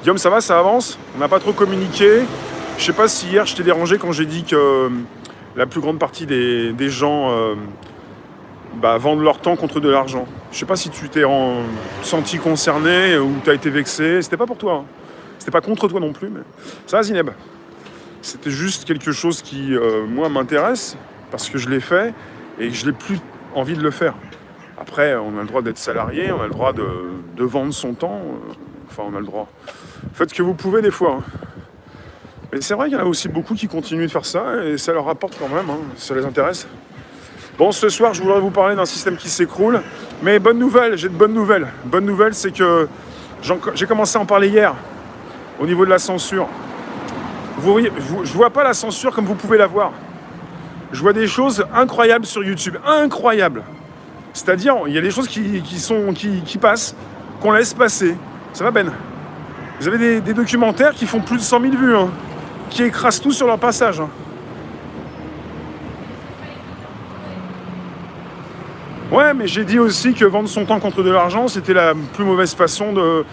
Guillaume, ça va, ça avance? On n'a pas trop communiqué. Je sais pas si hier je t'ai dérangé quand j'ai dit que la plus grande partie des gens vendent leur temps contre de l'argent. Je sais pas si tu t'es senti concerné ou tu as été vexé. C'était pas pour toi, hein. C'était pas contre toi non plus. Mais... Ça va, Zineb? C'était juste quelque chose qui, moi, m'intéresse parce que je l'ai fait et que je n'ai plus envie de le faire. Après, on a le droit d'être salarié, on a le droit de vendre son temps. Enfin, on a le droit. Faites ce que vous pouvez des fois, hein. Mais c'est vrai qu'il y en a aussi beaucoup qui continuent de faire ça et ça leur rapporte quand même, hein, si ça les intéresse. Bon, ce soir, je voudrais vous parler d'un système qui s'écroule. Mais bonne nouvelle, j'ai de bonnes nouvelles. Bonne nouvelle, c'est que j'ai commencé à en parler hier au niveau de la censure. Je ne vois pas la censure comme vous pouvez la voir. Je vois des choses incroyables sur YouTube. Incroyables. C'est-à-dire, il y a des choses qui passent, qu'on laisse passer. Ça va, Ben? Vous avez des documentaires qui font plus de 100 000 vues, hein, qui écrasent tout sur leur passage, hein. Ouais, mais j'ai dit aussi que vendre son temps contre de l'argent, c'était la plus mauvaise façon de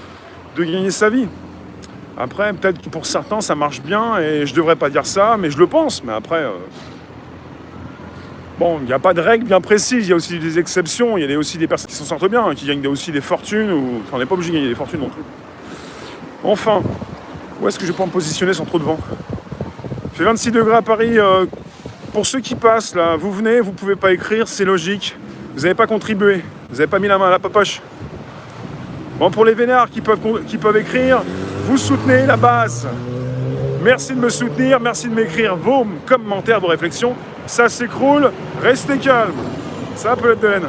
gagner sa vie. Après, peut-être que pour certains, ça marche bien, et je devrais pas dire ça, mais je le pense. Mais après, bon, il n'y a pas de règle bien précise, il y a aussi des exceptions, il y a aussi des personnes qui s'en sortent bien, hein, qui gagnent aussi des fortunes, enfin, on n'est pas obligé de gagner des fortunes non plus. Enfin, où est-ce que je peux me positionner sans trop de vent? Il fait 26 degrés à Paris. Pour ceux qui passent, là, vous venez, vous pouvez pas écrire, c'est logique. Vous n'avez pas contribué, vous n'avez pas mis la main à la poche. Bon, pour les vénards qui peuvent écrire, vous soutenez la base. Merci de me soutenir, merci de m'écrire vos commentaires, vos réflexions. Ça s'écroule, restez calme. Ça peut être de laine.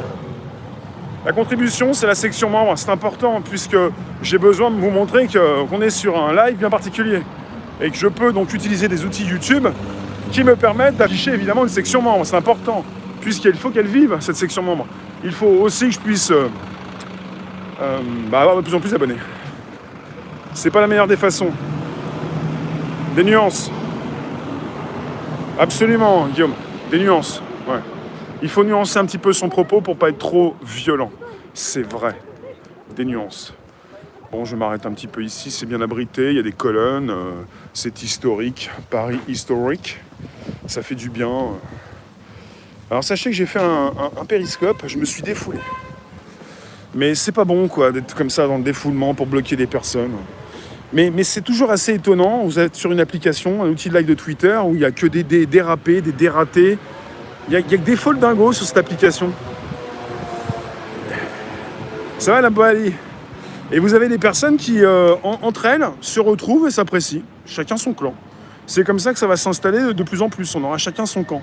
La contribution, c'est la section membre, c'est important puisque j'ai besoin de vous montrer qu'on est sur un live bien particulier et que je peux donc utiliser des outils YouTube qui me permettent d'afficher évidemment une section membre. C'est important puisqu'il faut qu'elle vive, cette section membre. Il faut aussi que je puisse avoir de plus en plus d'abonnés. C'est pas la meilleure des façons. Des nuances. Absolument, Guillaume. Des nuances. Ouais. Il faut nuancer un petit peu son propos pour pas être trop violent. C'est vrai. Des nuances. Bon, je m'arrête un petit peu ici. C'est bien abrité. Il y a des colonnes. C'est historique. Paris historique. Ça fait du bien. Alors, sachez que j'ai fait un périscope. Je me suis défoulé. Mais c'est pas bon, quoi, d'être comme ça dans le défoulement pour bloquer des personnes. Mais c'est toujours assez étonnant. Vous êtes sur une application, un outil de live de Twitter, où il n'y a que des dérapés, des dératés. Il y a que des folles dingos sur cette application. Ça va, la Boali? Et vous avez des personnes qui, entre elles, se retrouvent et s'apprécient. Chacun son clan. C'est comme ça que ça va s'installer de plus en plus. On aura chacun son camp.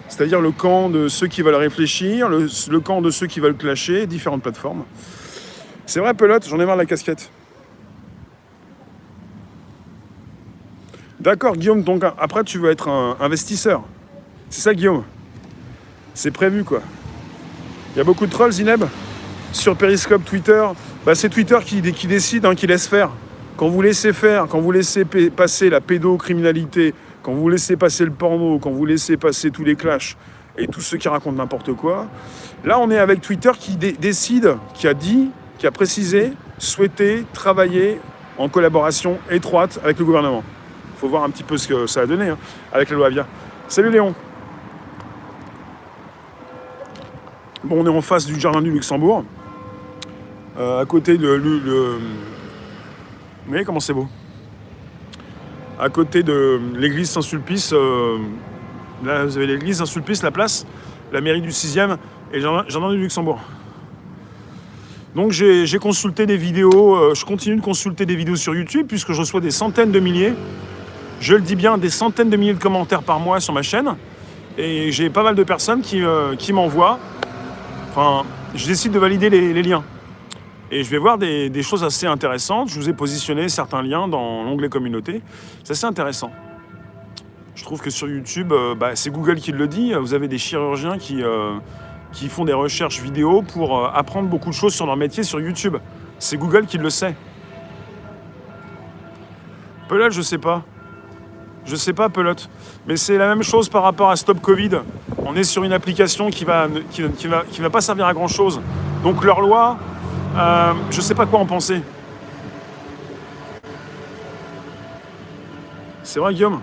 C'est-à-dire le camp de ceux qui veulent réfléchir, le camp de ceux qui veulent clasher, différentes plateformes. C'est vrai, Pelote, j'en ai marre de la casquette. D'accord, Guillaume, donc après tu veux être un investisseur. C'est ça, Guillaume? C'est prévu, quoi. Il y a beaucoup de trolls, Zineb? Sur Periscope, Twitter. C'est Twitter qui décide, hein, qui laisse faire. Quand vous laissez faire, quand vous laissez passer la pédocriminalité, quand vous laissez passer le porno, quand vous laissez passer tous les clashs et tous ceux qui racontent n'importe quoi, là on est avec Twitter qui décide, qui a précisé, souhaité travailler en collaboration étroite avec le gouvernement. Il faut voir un petit peu ce que ça a donné, hein, avec la loi Avia. Salut Léon. Bon, on est en face du jardin du Luxembourg, à côté de vous voyez comment c'est beau? À côté de l'église Saint-Sulpice, là vous avez l'église Saint-Sulpice, la place, la mairie du 6e et le jardin du Luxembourg. Donc j'ai consulté des vidéos, je continue de consulter des vidéos sur YouTube puisque je reçois des centaines de milliers, je le dis bien, des centaines de milliers de commentaires par mois sur ma chaîne. Et j'ai pas mal de personnes qui m'envoient, enfin je décide de valider les liens. Et je vais voir des choses assez intéressantes. Je vous ai positionné certains liens dans l'onglet communauté. C'est assez intéressant. Je trouve que sur YouTube, c'est Google qui le dit. Vous avez des chirurgiens qui font des recherches vidéo pour apprendre beaucoup de choses sur leur métier sur YouTube. C'est Google qui le sait. Pelote, je sais pas. Je sais pas, Pelote. Mais c'est la même chose par rapport à Stop Covid. On est sur une application qui va pas servir à grand chose. Donc leur loi... je sais pas quoi en penser. C'est vrai, Guillaume?